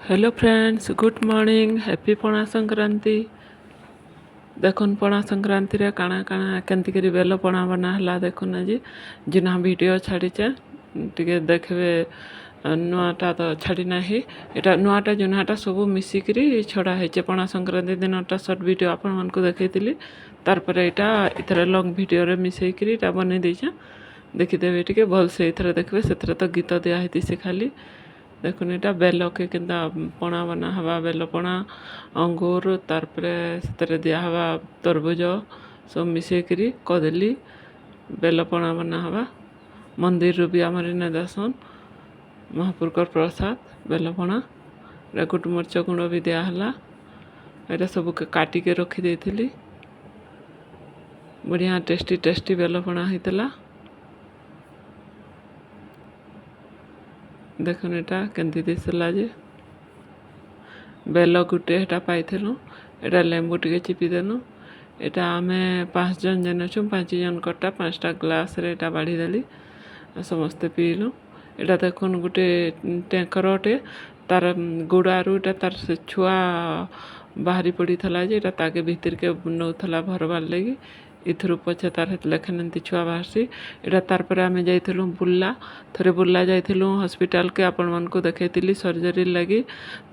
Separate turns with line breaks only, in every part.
Hello friends, good morning, happy पणा संक्रांति। देखुन पणा संक्रांति रे काଣା काଣା केंती करी बेल पणा बना हला देखुन आज जिना वीडियो छाड़ीचे टिके देखबे। नुआटा तो छाड़ी नाही, एटा नुआटा जुनाटा सब मिसिकरी छड़ा हेचे। पणा संक्रांति दिनटा शॉर्ट वीडियो आपण मानकु देखैतिली, तार पर एटा इथरे लॉन्ग वीडियो रे मिसैकरी एटा बनै दैछे। देखिदेबे टिके भल से इथरे देखबे। सेथरे तो गीत दिया हेती से खाली देखुन एटा बेल के केंता पणा बना हवा। बेल पणा अंगूर तार परे सेतरे दिया हवा तरबुज सब मिसैकरी कदली बेल पणा बना हवा। मंदिर रू भी आमर इने दसन महापुरकर प्रसाद बेल पणा रे गुट मरच गुंड भी दिया हला। एटा सब के काटी के रखी देथिली। बढ़िया टेस्टी टेस्टी बेल पणा हितला। देखुन एटा केंती दिसला जे बेल गुटे हेटा पाइथिलु। एटा लेंबू टिके चिपी देनु। एटा आमे 5 जन जन छु, 5 जन कटा 5टा ग्लास रे एटा बाढ़ी देली, समस्ते पीलु। एटा देखुन गुटे टैंकरटे तार गुड़ारू एटा तार से छुआ बाहरी पड़ी थला जे एटा ताके भीतर के नौथला भरबार लगी। इथरु पछे तार लेखनंती छुआ बाहरसी। एटा तार पर आमे जाइथिलु बुल्ला। थरे बुल्ला जाइथिलु हॉस्पिटल के आपण मन को देखैतिली सर्जरी लगी।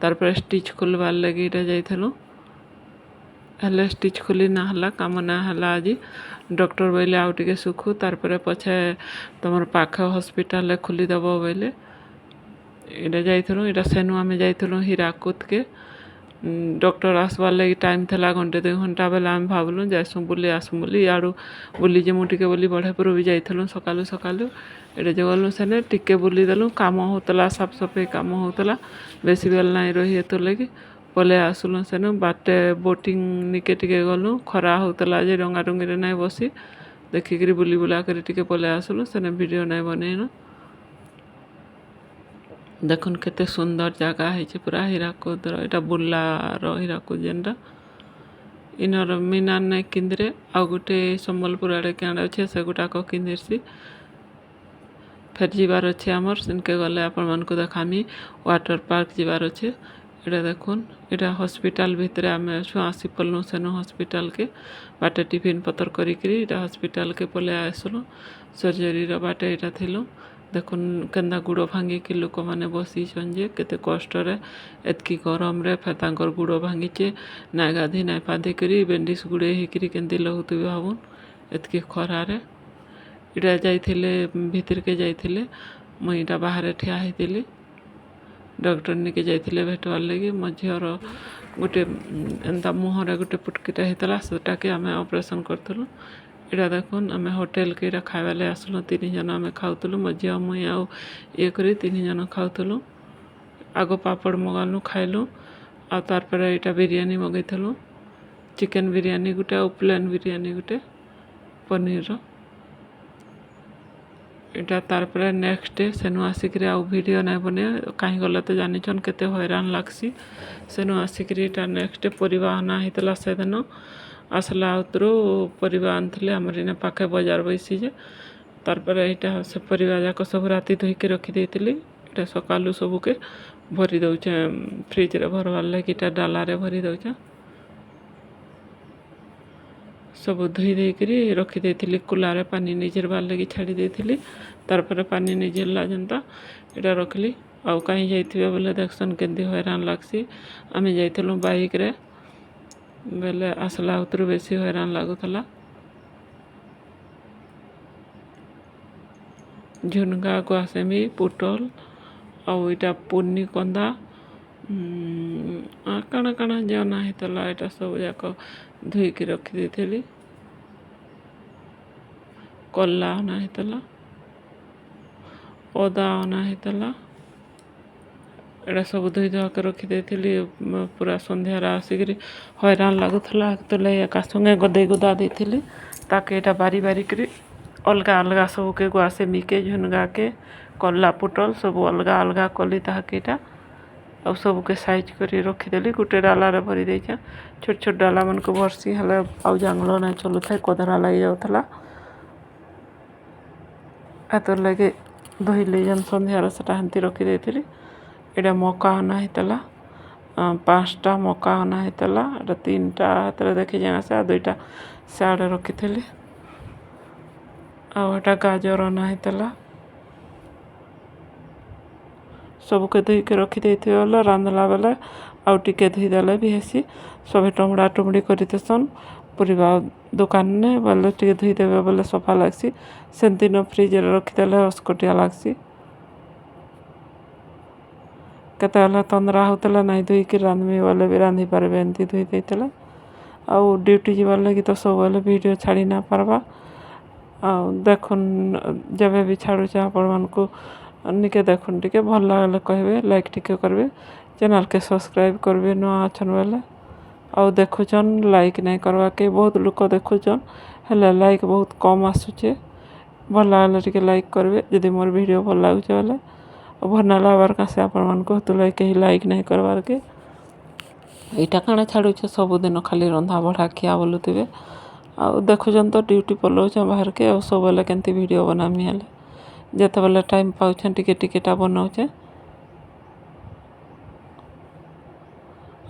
तार पर स्टिच खोलबार लगी एटा जाइथिलु। हेले स्टिच खोली ना हला, काम ना हला। आज डॉक्टर बोले आउ टिके सुखु, तार पर पछे तमर पाख हॉस्पिटल खोली दबो बोले एटा जाइथिलु। एटा सेनु आमे जाइथिलु हीराकुद के। डॉक्टर आसबार लगी टाइम थला घंटे 2 घंटा बेले आम भावलु जाइसु बुली आसु बोली। याडू बुली जे मुटिके बोली बढ़ेपुर भी जाइथिलु सकालु सकालु। एटा जे गलु सेने टिके बुली देलु। काम होतला, साफ सफाई काम होतला, बेसी बेल नाही रही हेतु लगी पले आसुलु सेनु। बाटे बोटिंग निके टिके गलु। खरा होतला जे रंगा रंगी रे नाही बसी देखिकरी बुली बुला करी टिके पले आसुलु सेने। वीडियो नाही बनेनु। देखुन केते सुंदर जगह है पूरा हीराकुद। एटा बुल्ला रो हीराकुद जेनटा इनर मीनार नहीं किंद्रे आ गुटे संबलपुर आड़े क्या अच्छे से गुटाक किंदिरसी। फेर जीवार अच्छे आमर सिनके गले आपण मन को देखामी। वाटर पार्क जीवार अच्छे। एटा देखुन एटा हॉस्पिटल भितरे आमे आसी पल्लु सेनु हॉस्पिटल के बाटे टिफिन पतर करी करी एटा हॉस्पिटल के पले आसलु। सर्जरी रो बाटे एटा थिलु। देखुन केंदा गुड़ भांगी कि लोक माने बसी जे केते कष्ट रे एतकी गरम रे फेर तांकर गुड़ भांगीचे ना गाधी ना पाधी करी बेंडिस गुड़े हिकरी केंदी लहुतु भाबुन एतकी खरा रे। इटा जाइथिले भीतर के जाइथिले, मुई इटा बाहर ठिया हेतिली। डॉक्टर निके जाइथिले भेटवार लगी। मो झीर गोटे एंता मुहरे गोटे पुटकीटा हेतला, सेटा के आमे ऑपरेशन करथलु। एटा देखुन आमे होटल के एटा खाइबा ले आसलु। 3 जन आमे खाउथलु, मो झील मुई आउ ये करी 3 जन खाउथलु। आगो पापड़ मगालु खाइलु। आ तार पर एटा बिरयानी मगैथलु, चिकन बिरयानी गुटे आ प्लेन बिरयानी गुटे पनीर रो। एटा तार पर नेक्स्ट डे सेनु आसिकरी आउ वीडियो नाही बने कहीं गला तो जानिछन केते हैरान लागसी। सेनु आसिकरी एटा नेक्स्ट डे परिवा आना हितला। से दिन आसला आउतरो परिवा आनथिले हमर इने पाखे बाजार बैसी जे। तार पर एटा से परिवा जाक सब राती धोई के रखी देतिली। एटा सकालु सब के भरी दउचे फ्रिज रे भरवार लागि। एटा डाला रे भरी दउचे सब धोई देकरी रखी देथिली। कुलारे पानी निजरबार लगी छाड़ी देथिली। तार पर पानी निजरला जनता एटा रखली। आउ कहीं जाइथिबे बोले देखसन केंदी हैरान लागसी। आमे जाइथिलु बाइक रे बेले आसला उतरु बेसी हैरान लागुथला। झुनगा गुआसेमी पुटल आउ एटा पुन्नी कंदा काना काना जना हितला। एटा सब जाक धोई के रखी देथिली। कल्ला आना हितला, अदा आना हितला। एटा सब धोई धुआ के रखी देथिली। पूरा संध्यार आसिकरी हैरान लागुथला। तो ले एका संगे गदे गुदा देथिली ताके एटा बारी बारी करी अलगा अलगा सब के गुआसेमी के झुनगा के कल्ला पुटल सब अलगा अलगा कली ताके एटा अब सब के साइज करी रखी देली। गुटे डाला रे भरी देछा। छोट छोट डाला मन को भरसी हले आउ जांगलो ना चलु थाए कोधरा लागि जाउथला। आतर लगे धोई ले जन संध्यार सेटा हंती रखी देथिली। एटा मका आना हितला। 5टा मका अना होता 3टा हाथ देखी जाए से 2टा सियाड़े रखी आटा गाजर अना होता सबके धोईके रखिदे बेले रांधला बेले आउ टिके धोईदेले भी हेसी सभी टमड़ा टुमड़ी करसन परिवा दुकान ने बोले टे धोईदेवे बोले सफा लगसी सेमती न फ्रिज रखिदेले अस्कटिया लगसी केतेबेले तंद्रा होता नहीं धोईकी रांधमी बोले भी रांधि पारे एमती धोई देते आउ ड्यूटी जीवार लगी तो सब बोले वीडियो छाड़ी ना पारबा देखुन जब भी छाड़ुचे आपण मानकु निके देखुन टिके भल लगले कहबे लाइक टिके करबे चैनल के सब्सक्राइब करबे न आछन बेले आउ देखुचन लाइक नहीं करवा के बहुत लोग देखुचन हेले लाइक बहुत कम आसुचे भल लगले टिके लाइक करबे यदि मोर वीडियो भल लागुचे बेले भल ना लागबार का से आपण मानकु तुले के लाइक नहीं करबार के एटा काना छाड़ुचे सबुदिन खाली रंधा बढ़ा खिया बोलुथिबे आउ देखुचन तो ड्यूटी पलाउछन बाहर के और सब बेले केंती वीडियो बनामी हेले जेते बेले टाइम पाउछन टिके टिकेटा बनाउछे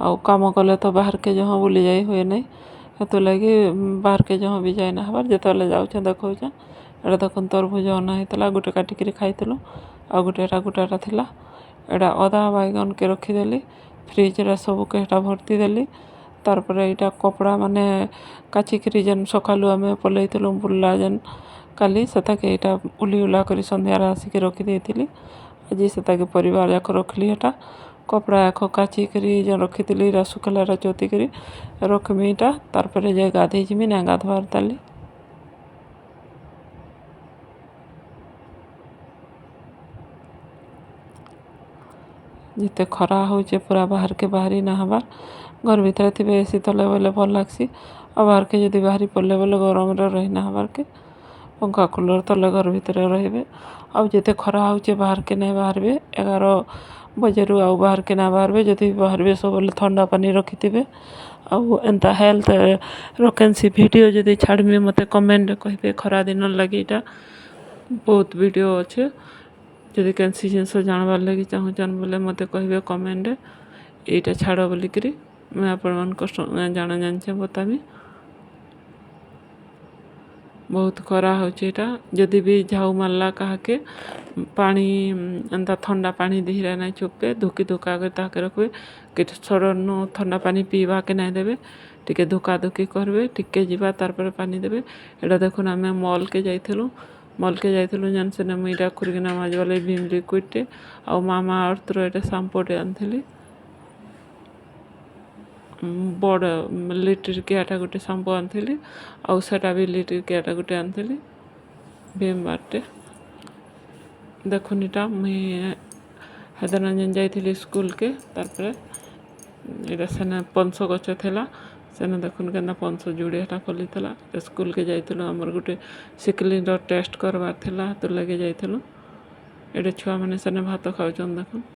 आउ काम कले तो बाहर के जहाँ बुली जाई हुए नहीं हेतु लगी बाहर के जहाँ भी जाए ना हबार जेते बेले जाउछन देखुछन एटा देखुन तरबुज अना हेतला गोटे काटिकरी खाइतलु आ गोटेटा थिला एटा अदा बैगन के रखिदेली फ्रिज रे सब के एटा भर्ती देली तार पर एटा कपड़ा माने काचिकरी जेन सकालु आमे पलैतलु बुल्ला जेन काली सेता के एटा उली उला करी संध्या आसिक रखी देथिली आज सेता के परिवार जाक रखली एटा कपड़ा याक काचिकरी जेन रखिथिली रा सुखला रा चोती करी रखमी एटा तार पर जे गाधे जिमी ना गाधवार ताली जिते खरा होचे पूरा बाहर के बाहरी ना हबार घर भीतर थे एसी तले बोले भल लगसी और बाहर के जदि बाहरी पड़े बोले गरम रही ना हबार के पंखा कूलर तले घर भीतर रहिबे आउ जिते खरा होचे बाहर के नहीं बाहरबे 11 बजेरु आउ बाहर के ना बाहरबे जदि बाहरबे सब बोले ठंडा पानी रखिथिबे आउ एंता हेल्थ रकेंसी वीडियो जदि छाड़मी मते कमेंट कहबे खरा दिन लगी एटा बहुत वीडियो अच्छे जदि कैंसी जिनस जानबार लगी चाहूचन बोले मते कहबे कमेंट एटा छाड़ बोलिकरी मैं आपण मानक जाना जानछे बतामी बहुत खरा होचे एटा जदि भी झाऊ मारला काके पानी एंता ठंडा पानी धीरे नहीं चुपे धुकी धुका के ताके रखबे कि सडन ठंडा पानी पीवा के नहीं देबे टिके धुका धुकी करबे टिके जीवा तार पर पानी देबे एटा देखुन आमे मॉल के जाइथिलु जानसे ना मुईटा खुरगिना माजवाले भीम लिक्विड आ मामा अर्थ रो एटा शैम्पूटे आनथिली बड़ लिटर के आटा गोटे शैम्पू आनथिली आ सेटा भी लिटर के आटा गोटे आनथिली भीम बारटे देखुन इटा मुई हेदन जेन जाइथिली स्कूल के तार पर एटा सेना 500 गछ थिला सेना देखुन केना 500 जुड़े हेटा फलिथला स्कूल के जाइथिलु हमर गोटे सिकलिन रो टेस्ट करबार थिला तो लगे जाइथिलु एटा छुआ माने सेना भात खाउछन देखुन।